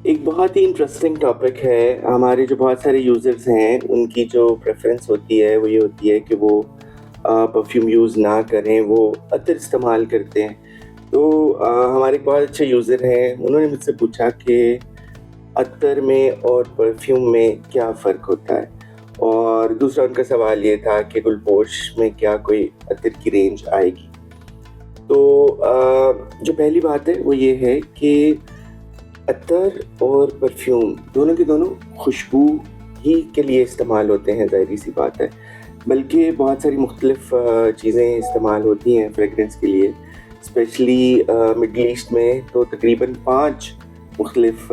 एक बहुत ही interesting topic है। हमारे जो बहुत सारे यूज़र्स हैं, उनकी जो प्रेफ़रेंस होती है, वो ये होती है कि वो परफ्यूम यूज़ ना करें, वो अतर इस्तेमाल करते हैं। तो हमारे एक बहुत अच्छे यूज़र हैं, उन्होंने मुझसे पूछा कि अत्तर में और परफ्यूम में क्या फ़र्क होता है? और दूसरा उनका सवाल ये था कि गुलपोश में क्या कोई अत्तर की रेंज आएगी? तो जो पहली बात है, वो ये है कि अत्तर और परफ्यूम दोनों के दोनों खुशबू ही के लिए इस्तेमाल होते हैं, ज़ाहिर-सी बात है। बल्कि बहुत सारी मुख्तलिफ़ चीज़ें इस्तेमाल होती हैं फ्रेगरेंस के लिए। स्पेशली मिडल ईस्ट में तो तकरीबन 5 मुख्तलिफ़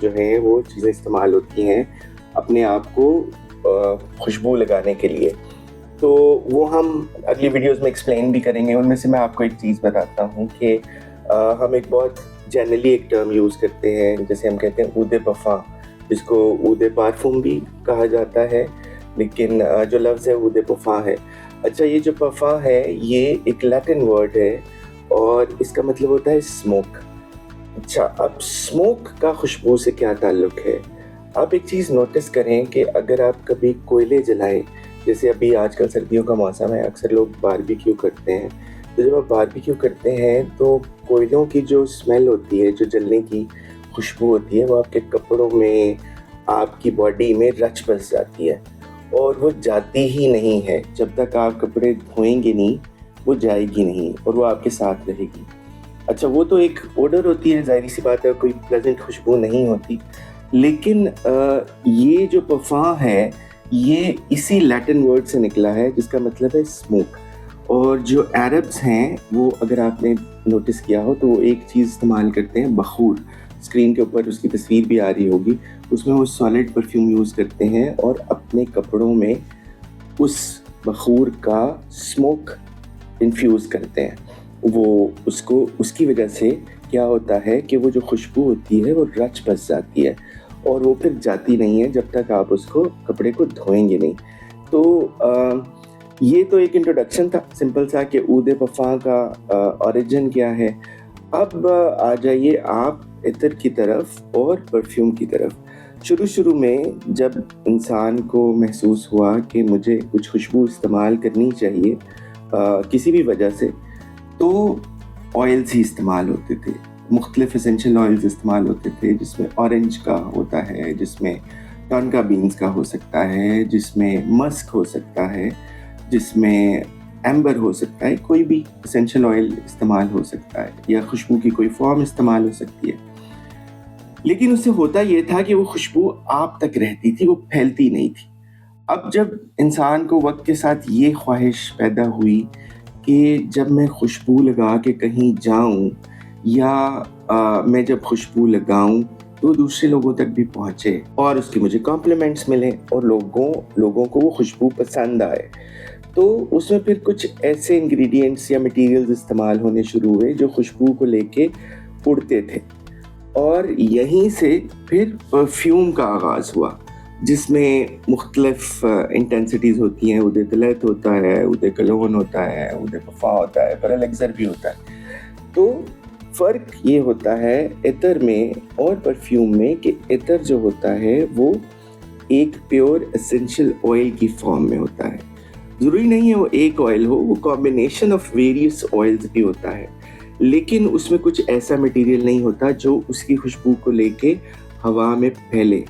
जो हैं वो चीज़ें इस्तेमाल होती हैं अपने आप को खुशबू लगाने के लिए। तो वो हम अगली वीडियोज़ में एक्सप्लेन भी करेंगे। उनमें से मैं आपको एक चीज़ बताता हूँ कि हम एक बहुत जनरली एक टर्म यूज़ करते हैं, जैसे हम कहते हैं ऊद पफ़ा, जिसको ऊद पारफ़्यूम भी कहा जाता है, लेकिन जो लफ्ज़ है ऊद पफ़ा है। अच्छा, ये जो पफ़ा है ये एक लैटिन वर्ड है और इसका मतलब होता है स्मोक। अच्छा, अब स्मोक का खुशबू से क्या ताल्लुक़ है? आप एक चीज़ नोटिस करें कि अगर आप कभी कोयले जलाएँ, जैसे अभी आजकल सर्दियों का मौसम है, अक्सर लोग बारबेक्यू करते हैं। तो जब आप बारबेक्यू करते हैं तो कोयलों की जो स्मेल होती है, जो जलने की खुशबू होती है, वो आपके कपड़ों में, आपकी बॉडी में रच बस जाती है और वो जाती ही नहीं है। जब तक आप कपड़े धोएँगे नहीं, वो जाएगी नहीं और वो आपके साथ रहेगी। अच्छा, वो तो एक ओडर होती है, ज़ाहिर-सी बात है, कोई प्लेज़ेंट खुशबू नहीं होती। लेकिन ये जो पफ़ा है, ये इसी लैटिन वर्ड से निकला है जिसका मतलब है स्मोक। और जो अरब्स हैं, वो अगर आपने नोटिस किया हो तो वो एक चीज़ इस्तेमाल करते हैं, बख़ूर। स्क्रीन के ऊपर उसकी तस्वीर भी आ रही होगी। उसमें वो सॉलिड परफ्यूम यूज़ करते हैं और अपने कपड़ों में उस बख़ूर का स्मोक इन्फ्यूज़ करते हैं। वो उसको उसकी वजह से क्या होता है कि वो जो खुशबू होती है वो रच बस जाती है और वो फिर जाती नहीं है जब तक आप उसको कपड़े को धोएँगे नहीं। तो ये तो एक इंट्रोडक्शन था सिंपल सा कि ऊद पफ़ा का ओरिजिन क्या है। अब आ जाइए आप इत्र की तरफ और परफ्यूम की तरफ। शुरू-शुरू में जब इंसान को महसूस हुआ कि मुझे कुछ खुशबू इस्तेमाल करनी चाहिए किसी भी वजह से, तो ऑयल्स ही इस्तेमाल होते थे। मुख्तलिफ़ एसेंशियल ऑयल्स इस्तेमाल होते थे, जिसमें ऑरेंज का होता है, जिसमें टॉनका बीन्स का हो सकता है, जिसमें मस्क हो सकता है, जिसमें एम्बर हो सकता है। कोई भी एसेंशियल ऑयल इस्तेमाल हो सकता है या खुशबू की कोई फॉर्म इस्तेमाल हो सकती है। लेकिन उससे होता ये था कि वो खुशबू आप तक रहती थी, वो फैलती नहीं थी। अब जब इंसान को वक़्त के साथ ये ख्वाहिश पैदा हुई कि जब मैं खुशबू लगा के कहीं जाऊँ या मैं जब खुशबू लगाऊँ तो दूसरे लोगों तक भी पहुँचे और उसके मुझे कॉम्प्लीमेंट्स मिलें और लोगों को वो खुशबू पसंद आए। तो उसमें फिर कुछ ऐसे इंग्रीडिएंट्स या मटीरियल्स इस्तेमाल होने शुरू हुए जो खुशबू को लेके उड़ते थे और यहीं से फिर परफ्यूम का आगाज़ हुआ, जिसमें मुख्तलिफ़ इंटेंसिटीज़ होती हैं। ऊद तलैत होता है, ऊद कलोन होता है, ऊद पफ़ा होता है, पर एलेक्ज़र भी होता है। तो फ़र्क ये होता है इत्र में और परफ्यूम में कि इत्र जो होता है वो एक प्योर एसेंशियल ऑयल की फॉर्म में होता है। ज़रूरी नहीं है वो एक ऑयल हो, वो कॉम्बिनेशन ऑफ वेरियस ऑयल्स भी होता है, लेकिन उसमें कुछ ऐसा मटीरियल नहीं होता जो उसकी खुशबू को लेके हवा में फैले।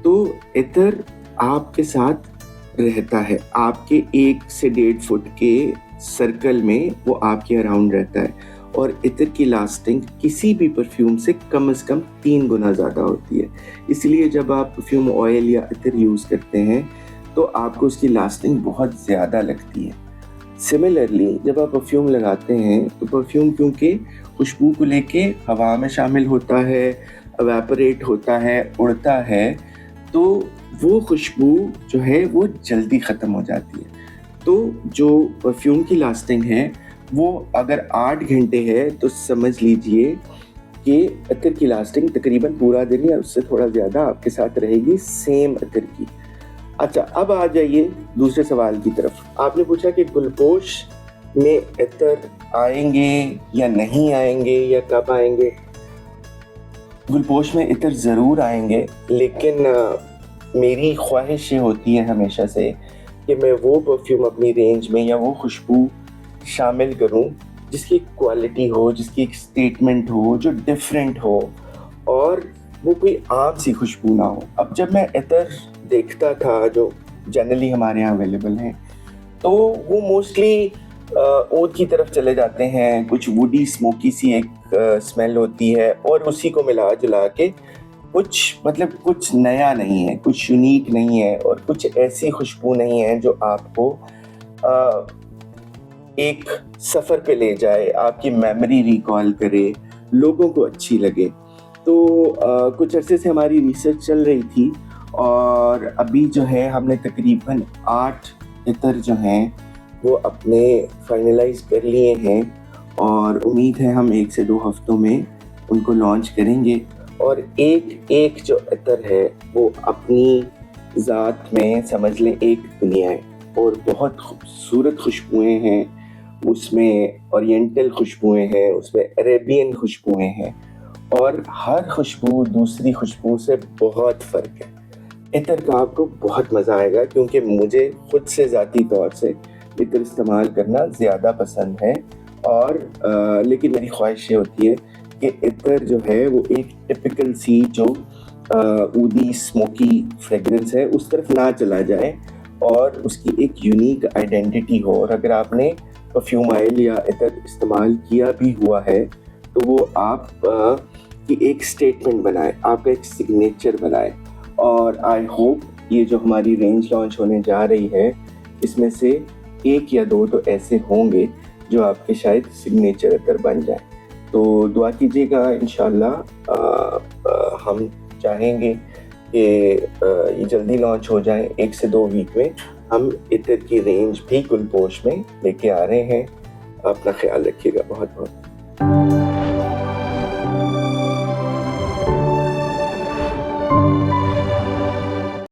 तो इत्र आपके साथ रहता है, आपके 1 से 1.5 फुट के सर्कल में वो आपके अराउंड रहता है और इत्र की लास्टिंग किसी भी परफ्यूम से कम 3 गुना ज़्यादा होती है। इसलिए जब आप परफ्यूम ऑयल या इत्र यूज़ करते हैं तो आपको उसकी लास्टिंग बहुत ज़्यादा लगती है। सिमिलरली जब आप परफ्यूम लगाते हैं तो परफ्यूम क्योंकि खुशबू को लेके हवा में शामिल होता है, इवेपोरेट होता है, उड़ता है, तो वो खुशबू जो है वो जल्दी ख़त्म हो जाती है। तो जो परफ्यूम की लास्टिंग है वो अगर 8 घंटे है तो समझ लीजिए कि इत्र की लास्टिंग तकरीबन पूरा दिन या उससे थोड़ा ज़्यादा आपके साथ रहेगी सेम इत्र की। अच्छा, अब आ जाइए दूसरे सवाल की तरफ। आपने पूछा कि गुलपोश में इत्र आएँगे या नहीं आएँगे या कब आएँगे? گلپوش میں عطر ضرور آئیں گے، لیکن میری خواہش یہ ہوتی ہے ہمیشہ سے کہ میں وہ پرفیوم اپنی رینج میں یا وہ خوشبو شامل کروں جس کی کوالٹی ہو، جس کی ایک اسٹیٹمنٹ ہو، جو ڈفرینٹ ہو، اور وہ کوئی عام سی خوشبو نہ ہو۔ اب جب میں عطر دیکھتا تھا جو جنرلی ہمارے یہاں اویلیبل ہیں، تو وہ موسٹلی اود کی طرف چلے جاتے ہیں، کچھ ووڈی اسموکی سی ایک اسمیل ہوتی ہے، اور اسی کو ملا جلا کے کچھ نیا نہیں ہے، کچھ یونیک نہیں ہے، اور کچھ ایسی خوشبو نہیں ہے جو آپ کو ایک سفر پہ لے جائے، آپ کی میموری ریکال کرے، لوگوں کو اچھی لگے۔ تو کچھ عرصے سے ہماری ریسرچ چل رہی تھی، اور ابھی جو ہے ہم نے تقریباً 8 عطر جو ہیں وہ اپنے فائنلائز کر لیے ہیں، اور امید ہے ہم 1 سے 2 ہفتوں میں ان کو لانچ کریں گے۔ اور ایک جو عطر ہے وہ اپنی ذات میں سمجھ لیں ایک دنیا ہے، اور بہت خوبصورت خوشبوئیں ہیں اس میں، اورینٹل خوشبوئیں ہیں اس میں، عربین خوشبوئیں ہیں، اور ہر خوشبو دوسری خوشبو سے بہت فرق ہے۔ عطر کا آپ کو بہت مزہ آئے گا، کیونکہ مجھے خود سے ذاتی طور سے عطر استعمال کرنا زیادہ پسند ہے، اور لیکن میری خواہش یہ ہوتی ہے کہ عطر جو ہے وہ ایک ٹپیکل سی جو اودی اسموکی فریگرنس ہے اس طرف نہ چلا جائے، اور اس کی ایک یونیک آئیڈینٹی ہو۔ اور اگر آپ نے پرفیوم آئل یا عطر استعمال کیا بھی ہوا ہے تو وہ آپ کی ایک اسٹیٹمنٹ بنائے، آپ کا ایک سگنیچر بنائے۔ اور آئی ہوپ یہ جو ہماری رینج لانچ ہونے جا رہی ہے اس میں سے 1 یا 2 تو ایسے ہوں گے جو آپ کے شاید سگنیچر عطر بن جائیں۔ تو دعا کیجیے گا، انشاءاللہ ہم چاہیں گے کہ یہ جلدی لانچ ہو جائیں، 1 سے 2 ویک میں ہم عطر کی رینج بھی گلپوش میں لے کے آ رہے ہیں۔ اپنا خیال رکھیے گا، بہت بہت